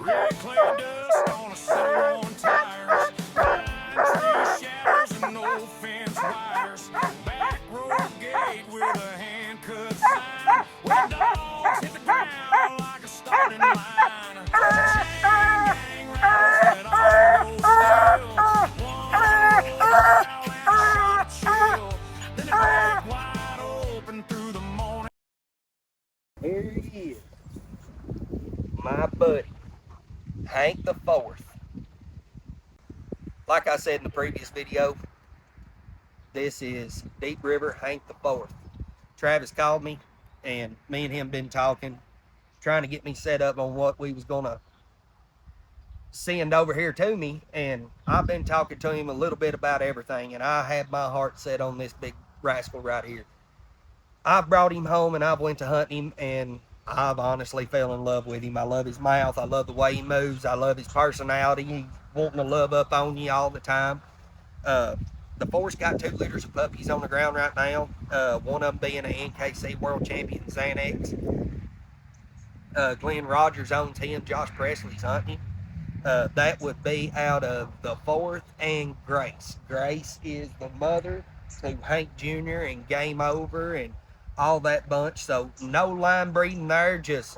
Red clay dust on a set of worn tires. Pine tree shadows and no fence wires. Back road gate with a hand cut sign. When the dogs hit the ground like a starting line. Chain gang rattles that all go still. One little growl and a chill. Then they break wide open through the morning. Here he is, my buddy, Hank the Fourth. Like I said in the previous video, this is Deep River Hank the Fourth. Travis called me, and me and him been talking, trying to get me set up on what we was gonna send over here to me, and I've been talking to him a little bit about everything, and I had my heart set on this big rascal right here. I've brought him home and I've went to hunt him, and I've honestly fell in love with him. I love his mouth. I love the way he moves. I love his personality. He's wanting to love up on you all the time. The Force got 2 litters of puppies on the ground right now. One of them being an NKC World Champion, Xanax. Glenn Rogers owns him. Josh Presley's hunting him. That would be out of the Fourth and Grace. Grace is the mother to Hank Jr. and Game Over and all that bunch. So no line breeding there. Just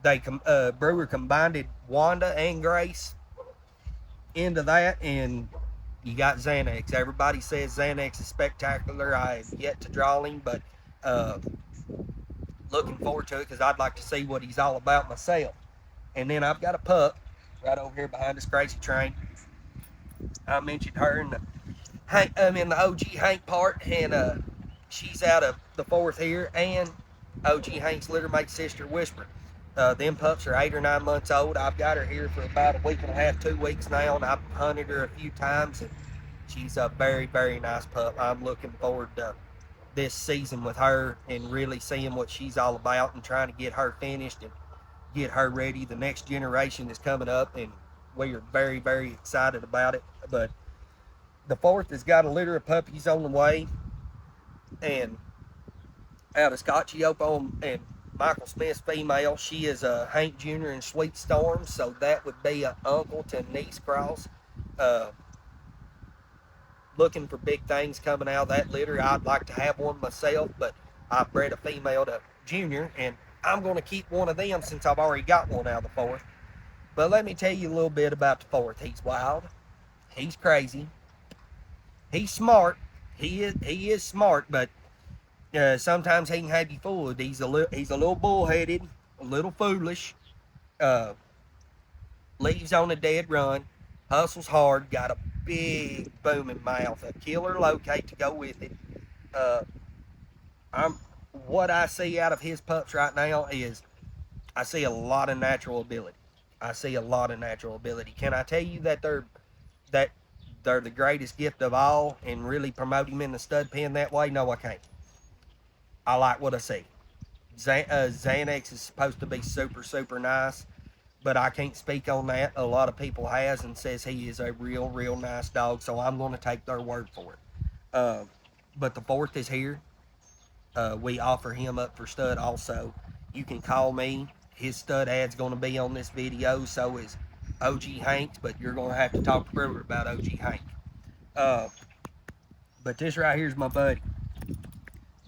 Brewer combined Wanda and Grace into that, and you got Xanax. Everybody says Xanax is spectacular. I have yet to draw him, but looking forward to it because I'd like to see what he's all about myself. And then I've got a pup right over here behind this crazy train. I mentioned her in the OG Hank part, and she's out of the Fourth here, and OG Hank's littermate sister Whisper. Them pups are 8 or 9 months old. I've got her here for about a week and a half, 2 weeks now, and I've hunted her a few times, and she's a very, very nice pup. I'm looking forward to this season with her and really seeing what she's all about and trying to get her finished and get her ready. The next generation is coming up, and we are very, very excited about it. But the Fourth has got a litter of puppies on the way, and out of Scott Giopo and Michael Smith's female, she is a Hank Jr. and Sweet Storm, so that would be an uncle to niece cross. Looking for big things coming out of that litter. I'd like to have one myself, but I've bred a female to Junior, and I'm going to keep one of them since I've already got one out of the Fourth. But let me tell you a little bit about the Fourth. He's wild. He's crazy. He's smart. He is smart, but sometimes he can have you fooled. He's a little bullheaded, a little foolish. Leaves on a dead run. Hustles hard. Got a big booming mouth. A killer locate to go with it. What I see out of his pups right now is I see a lot of natural ability. Can I tell you that they're the greatest gift of all and really promote him in the stud pen that way? No, I can't. I like what I see. Xanax is supposed to be super, super nice, but I can't speak on that. A lot of people has and says he is a real, real nice dog, so I'm going to take their word for it. But the Fourth is here. We offer him up for stud also. You can call me. His stud ad's going to be on this video. So is OG Hank's, but you're going to have to talk to Brewer about OG Hank. But this right here's my buddy.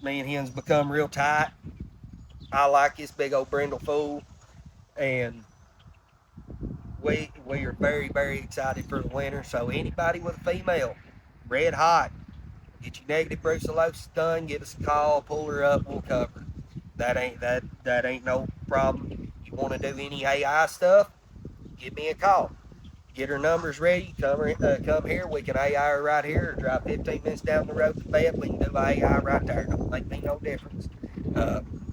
Me and him's become real tight. I like this big old brindle fool, and we are very, very excited for the winter. So anybody with a female, red hot, get your negative brucellosis done, give us a call, pull her up, we'll cover. That ain't no problem. You want to do any AI stuff, give me a call. Get her numbers ready, come here, we can AI her right here, or drive 15 minutes down the road to bed, we can do AI right there. Don't make me no difference.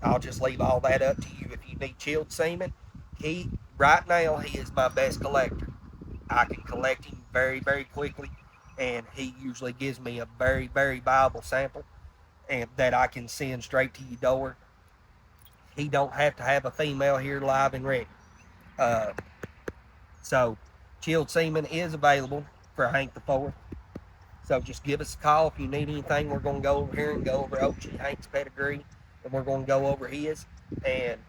I'll just leave all that up to you. If you need chilled semen, right now he is my best collector. I can collect him very, very quickly, and he usually gives me a very, very viable sample and that I can send straight to your door. He don't have to have a female here live and ready. So chilled semen is available for Hank the Fourth. So just give us a call if you need anything. We're going to go over here and go over OG Hank's pedigree, and we're going to go over his, and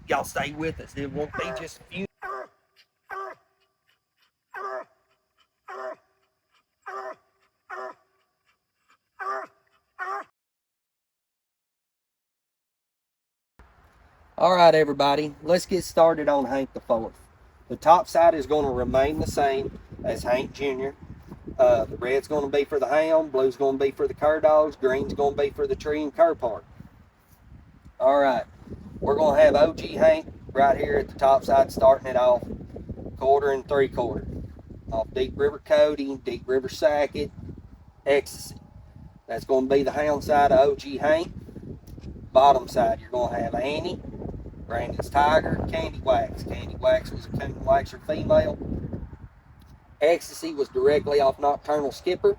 y'all stay with us. It won't be just a few. All right, everybody, let's get started on Hank the Fourth. The top side is going to remain the same as Hank Jr. The red's going to be for the hound, blue's going to be for the cur dogs, green's going to be for the tree and cur part. All right, we're going to have OG Hank right here at the top side, starting it off 1/4 and 3/4. Off Deep River Cody, Deep River Sackett, Ecstasy. That's going to be the hound side of OG Hank. Bottom side, you're going to have Annie, Brandon's Tiger, Candy Wax. Candy Wax was a coon waxer female. Ecstasy was directly off Nocturnal Skipper.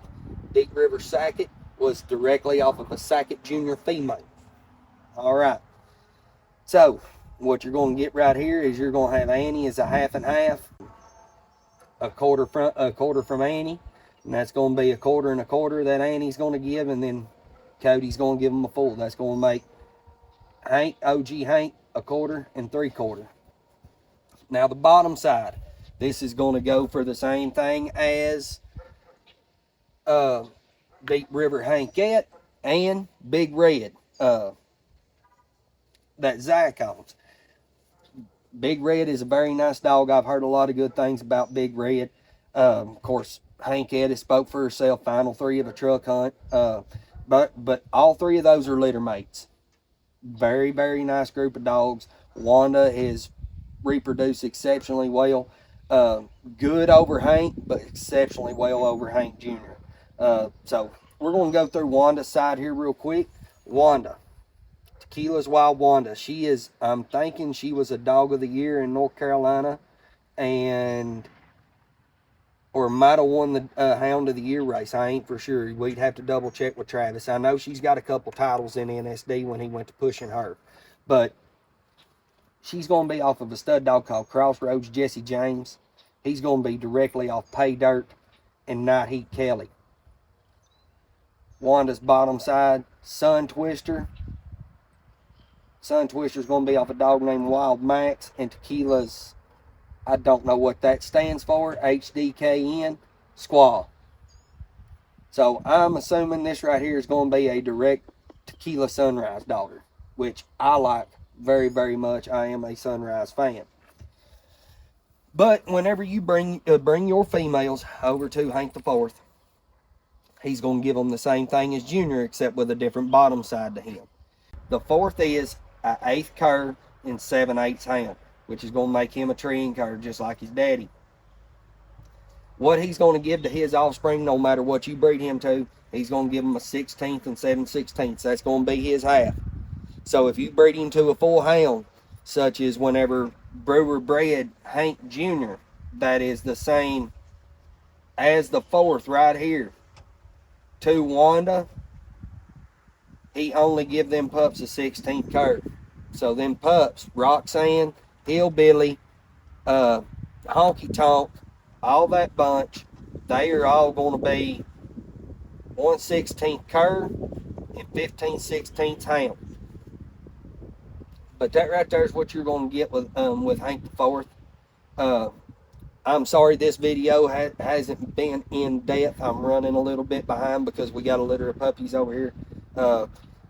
Deep River Sackett was directly off of a Sackett Jr. female. All right. So, what you're going to get right here is you're going to have Annie as a half and half, a quarter from Annie, and that's going to be 1/4 and 1/4 that Annie's going to give, and then Cody's going to give them a full. That's going to make Hank, OG Hank, 1/4 and 3/4. Now the bottom side, this is going to go for the same thing as Deep River Hankette and Big Red. That Zach owns. Big Red is a very nice dog. I've heard a lot of good things about Big Red. Of course, Hankette has spoke for herself. Final 3 of a truck hunt. But all 3 of those are litter mates. Very, very nice group of dogs. Wanda has reproduced exceptionally well. Good over Hank, but exceptionally well over Hank Jr. So we're going to go through Wanda's side here real quick. Wanda. Tequila's Wild Wanda. She is, I'm thinking she was a dog of the year in North Carolina, or might have won the Hound of the Year race. I ain't for sure. We'd have to double check with Travis. I know she's got a couple titles in NSD when he went to pushing her, but she's going to be off of a stud dog called Crossroads Jesse James. He's going to be directly off Pay Dirt and Night Heat Kelly. Wanda's bottom side, Sun Twister. Sun Twister's going to be off a dog named Wild Max, and Tequila's, I don't know what that stands for, HDKN, Squaw. So I'm assuming this right here is going to be a direct Tequila Sunrise daughter, which I like very, very much. I am a Sunrise fan. But whenever you bring your females over to Hank the Fourth, he's going to give them the same thing as Junior, except with a different bottom side to him. The fourth is an 1/8 cur and 7/8 hound, which is going to make him a tree and cur just like his daddy. What he's going to give to his offspring, no matter what you breed him to, he's going to give him a 1/16 and 7/16. That's going to be his half. So if you breed him to a full hound, such as whenever Brewer bred Hank Jr., that is the same as the fourth right here, to Wanda, he only give them pups a 16th cur. So them pups, Roxanne, Hillbilly, Honky Tonk, all that bunch, they are all going to be 1/16 cur and 15/16 hound. But that right there is what you're going to get with Hank the Fourth. I'm sorry this video hasn't been in depth. I'm running a little bit behind because we got a litter of puppies over here.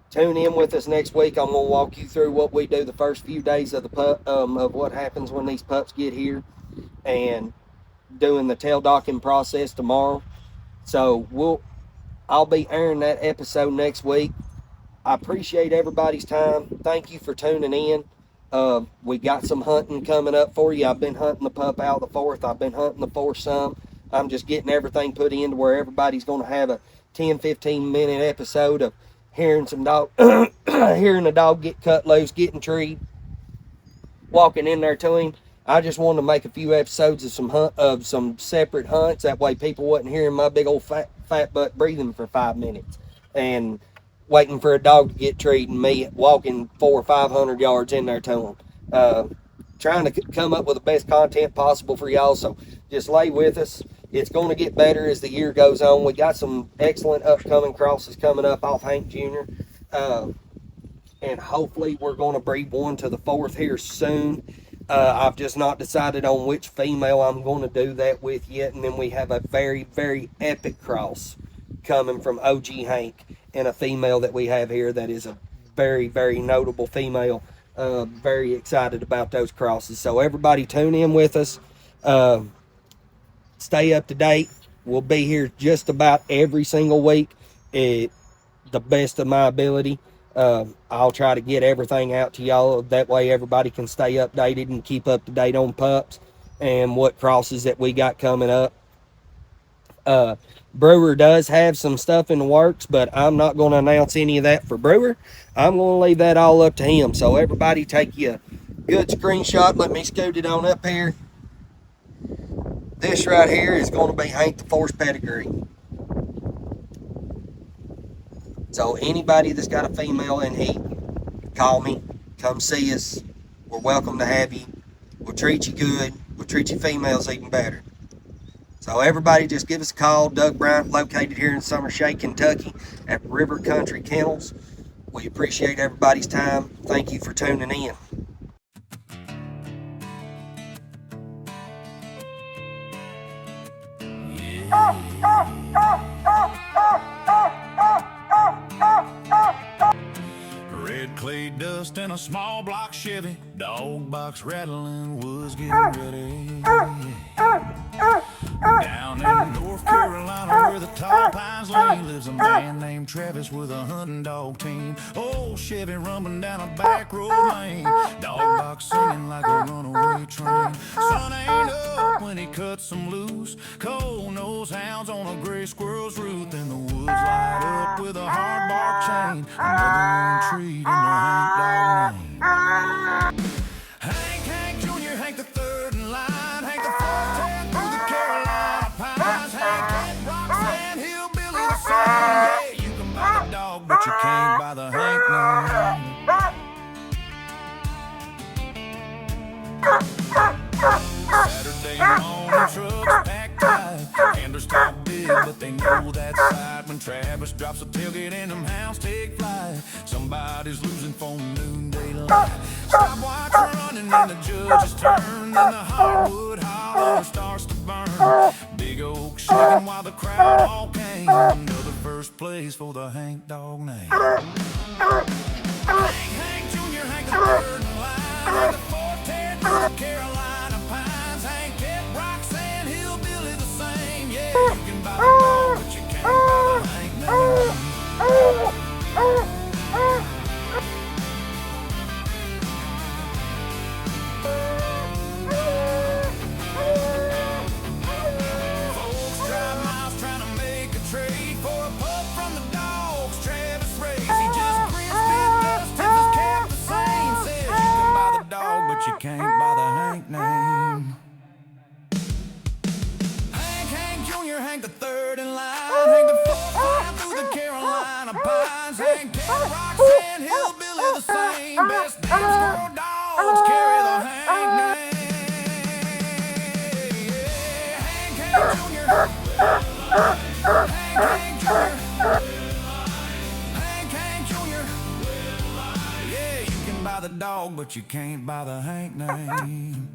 Tune in with us next week. I'm going to walk you through what we do the first few days of of what happens when these pups get here, and doing the tail docking process tomorrow. So I'll be airing that episode next week. I appreciate everybody's time. Thank you for tuning in. We got some hunting coming up for you. I've been hunting the pup out of the fourth. I've been hunting the foursome. I'm just getting everything put in to where everybody's going to have a 10-15 minute episode of hearing some dog, hearing a dog get cut loose, getting treed, walking in there to him. I just wanted to make a few episodes of some separate hunts. That way people wasn't hearing my big old fat butt breathing for 5 minutes and waiting for a dog to get treated and me walking 400 or 500 yards in there to him. Trying to come up with the best content possible for y'all, so just lay with us. It's going to get better as the year goes on. We got some excellent upcoming crosses coming up off Hank Jr. And hopefully we're going to breed one to the fourth here soon. I've just not decided on which female I'm going to do that with yet. And then we have a very, very epic cross coming from OG Hank and a female that we have here that is a very, very notable female. Very excited about those crosses. So everybody tune in with us. Uh, Stay up to date. We'll be here just about every single week at the best of my ability. I'll try to get everything out to y'all. That way everybody can stay updated and keep up to date on pups and what crosses that we got coming up. Brewer does have some stuff in the works, but I'm not going to announce any of that for Brewer. I'm going to leave that all up to him. So everybody take you a good screenshot. Let me scoot it on up here. This right here is going to be Hank the Force pedigree. So anybody that's got a female in heat, call me, come see us. We're welcome to have you. We'll treat you good. We'll treat you females even better. So everybody just give us a call. Doug Bryant, located here in Summer Shade, Kentucky at River Country Kennels. We appreciate everybody's time. Thank you for tuning in. Red clay dust in a small block Chevy, dog box rattling, was getting ready. Down in North Carolina where the tall pines lay lives a man named Travis with a hunting dog team. Old Chevy rumbling down a back road lane, dog box singing like a runaway train. Sun ain't up when he cuts them loose, cold nose hounds on a gray squirrel's root. Then the woods light up with a hard bark chain, another one treat in the Hank dog name. Hank Jr., Hank the third in line, Hank the fourth head through the Carolina pines, Hank Kent, Roxanne, Hillbilly the same. Yeah, you can buy the dog, but you can't buy the Hank name. Saturday morning, trucks packed tight, fenders talk big, but they know that side. When Travis drops a tailgate and them hounds take flight, somebody's losing for noonday light. Stopwatch running and the judge's turn, then the hardwood hollow starts to burn. Big oak shaking while the crowd all came. Another first place for the Hank dog name. Hank Jr., Hank the third in line, Hank the fourth head through the Carolina pines, Hank Kent, Roxanne, Hillbilly the same. Yeah, you can buy the dog, but you can't buy the Hank name. Folks drive miles trying to make a trade for a pup from the dogs Travis raised. He just grins, spit dust, tips his cap the same. Says you can buy the dog, but you can't buy the Hank name. Hank Jr., Hank the third in line, Hank the fourth flying through the Carolina pines, Hank Kent, Roxanne, Hillbilly the same. Best damn squirrel dogs carry the Hank name. Hank Jr., Hank Jr., Hank Jr. Yeah, you can buy the dog, but you can't buy the Hank name.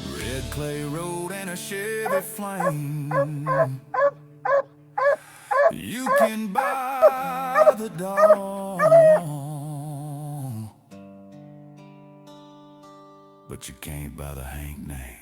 Red clay road and a Chevy flame. You can buy the dog, but you can't buy the Hank name.